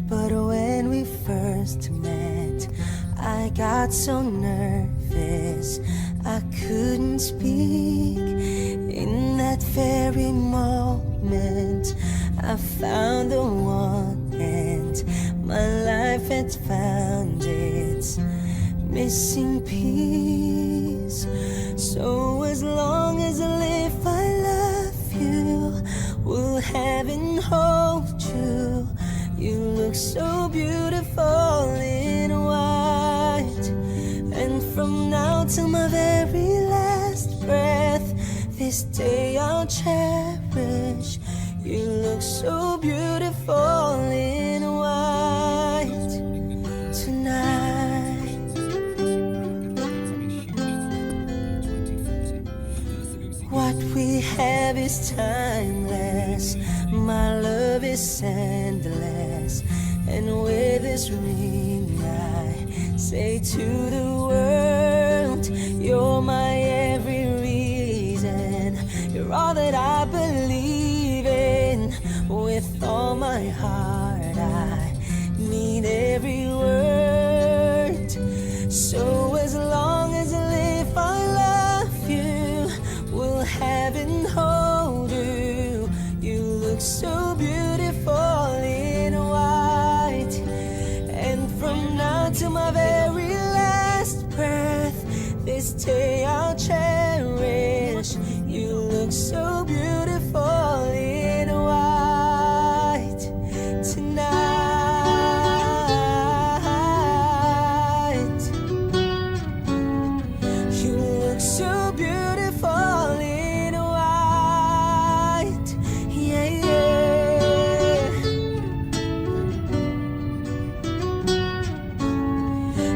but when we first met, I got so nervous I couldn't speak. In that very moment, I found the one, and my life had found its missing piece. So as long as I live, I love you, will have and hold you. You look so beautiful in white, and from now till my very last breath, this day I'll cherish. You look so beautiful in white tonight. What we have is timeless, my love is endless, and with this ring I say to the world, you're my every reason, you're all that I believe in. With all my heart I mean every word. So as long as I live, I love you, will have and hold you. You look so beautiful in white, and from now to my very last breath, this day I'll cherish. You look so beautiful in white tonight. You look so beautiful in white, yeah, yeah.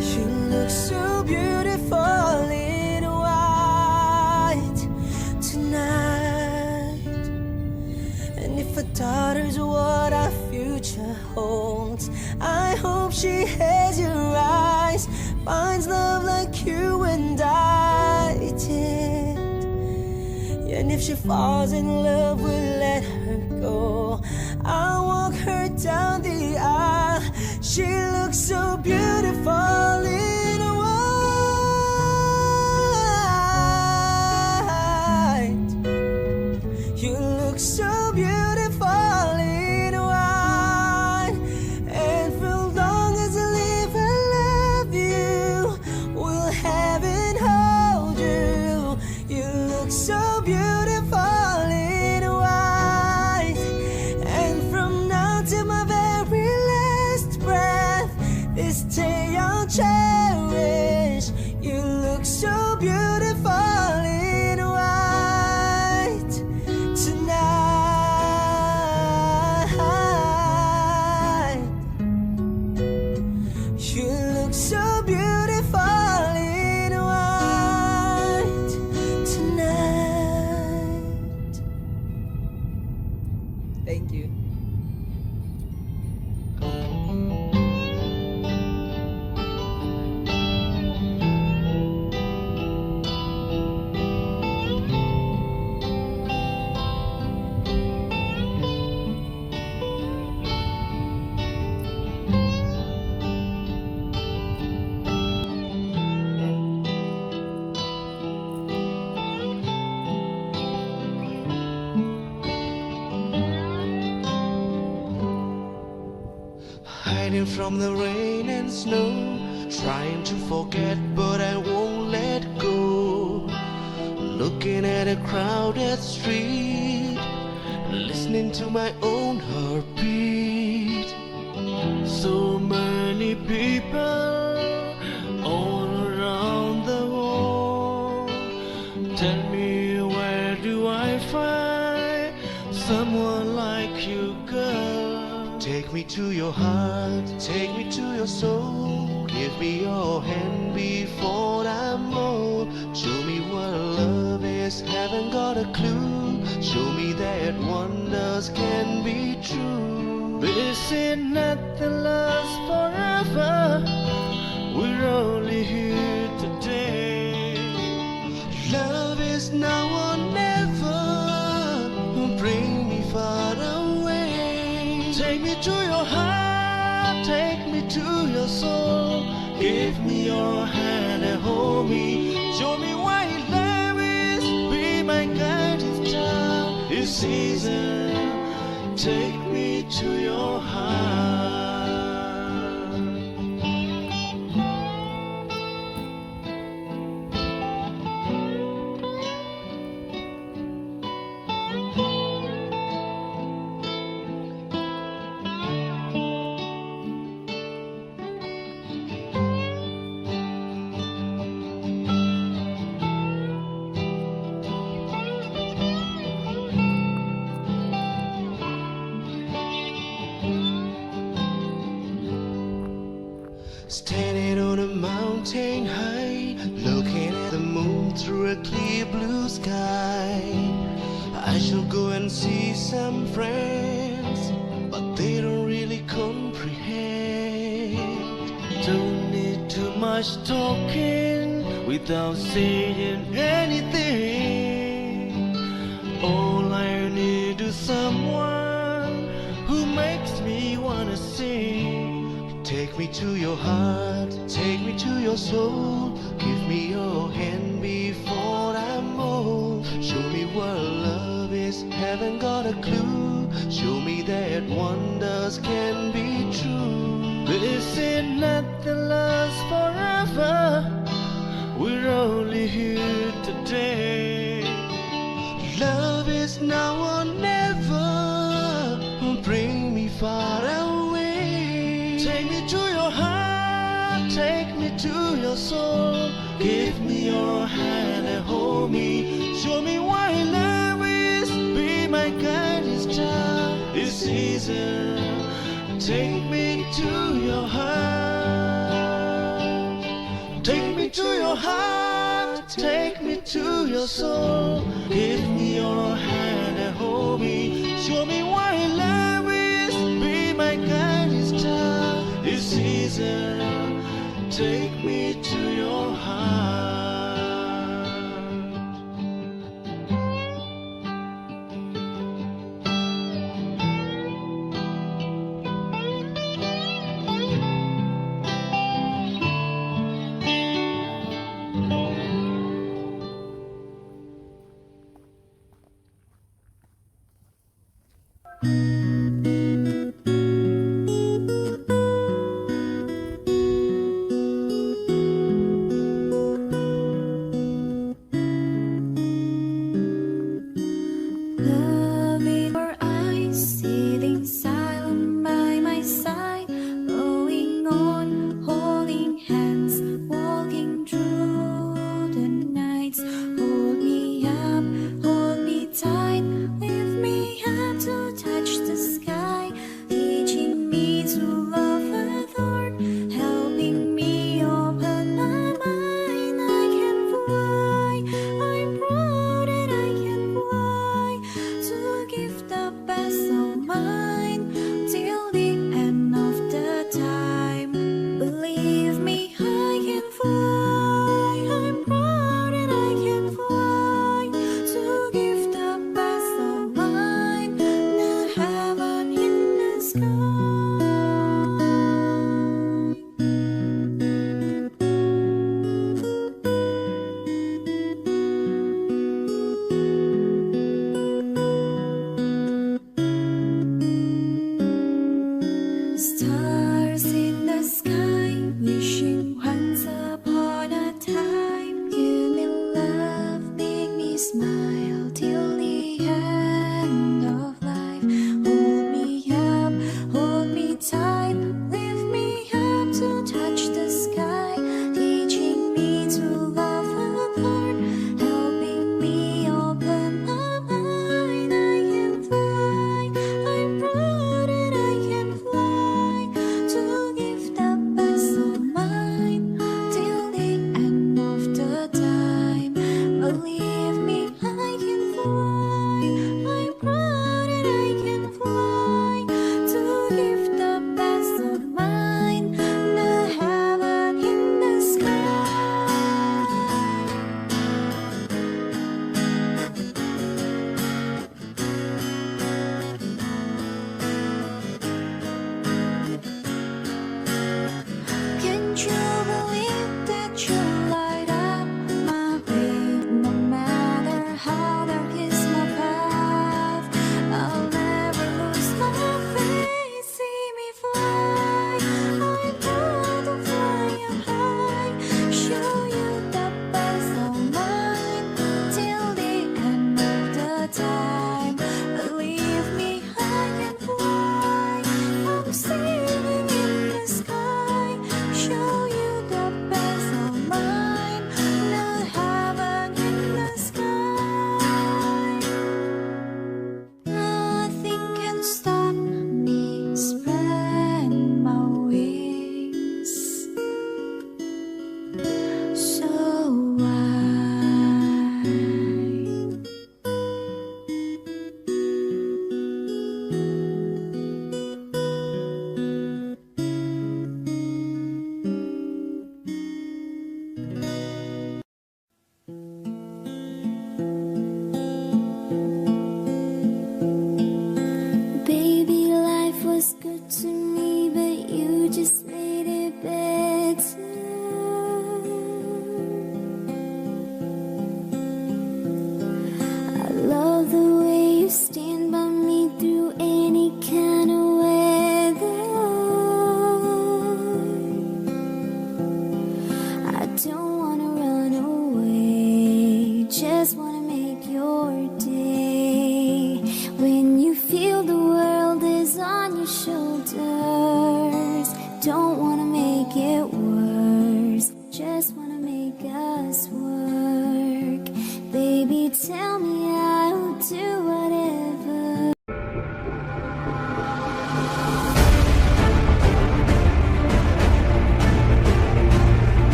You look so beautiful in white tonight. And if a daughter's what our future holds, I hope she has your eyes, finds love like you and I did. And if she falls in love, we'll let her go. I'll walk her down the aisle. She looks so beautiful in white. You look so beautiful in white, and for long as I live, I love you, will have and hold you. You look so beautiful in white, and from now to my very last breath, this day I'll cherish. You look so beautiful in white tonight. You look so beautiful in white tonight. Thank you. Hiding from the rain and snow, trying to forget but I won't let go. Looking at a crowded street, listening to my own heartbeat. So many people all around the world. Tell me, where do I find someone like you, girl? Take me to your heart, take me to your soul. Give me your hand before I'm old. Show me what love is, haven't got a clue. Show me that wonders can be true. This is not the last forever, we're only here today. Love is now or never, bring me far away. Take me to your heart. your soul. Give me your hand and hold me. Show me why love is. Be my guiding star. This season, take me to your heart. Standing on a mountain high, looking at the moon through a clear blue sky. I shall go and see some friends, but they don't really comprehend. Don't need too much talking without saying anything. All I need is someone who makes me wanna sing. Take me to your heart, take me to your soul. Give me your hand before I'm old. Show me what love is, haven't got a clue. Show me that wonders can be true. This is not the last forever. We're only here today. Love is now or never. Bring me far away. Take me to your heart, take me to your soul. Give me your hand and hold me. Show me why love is. Be my guiding star. This season, take me to your heart. Take me to your heart, take me to your soul. Give me your hand and hold me. Show me why love is. Be my guiding star. This season, take me to your heart. Loving your eyes, sitting silent by my side, going on, holding hands, walking through the nights. Hold me up, hold me tight, lift me up to touch the sky, teaching me to love the Lord, helping me open my mind. I can fly, I'm proud that I can fly, to give the best of mine till the end of the time. Believe me, I can fly, I'm proud that I can fly, to give the best of mine, the heaven in the sky. Stars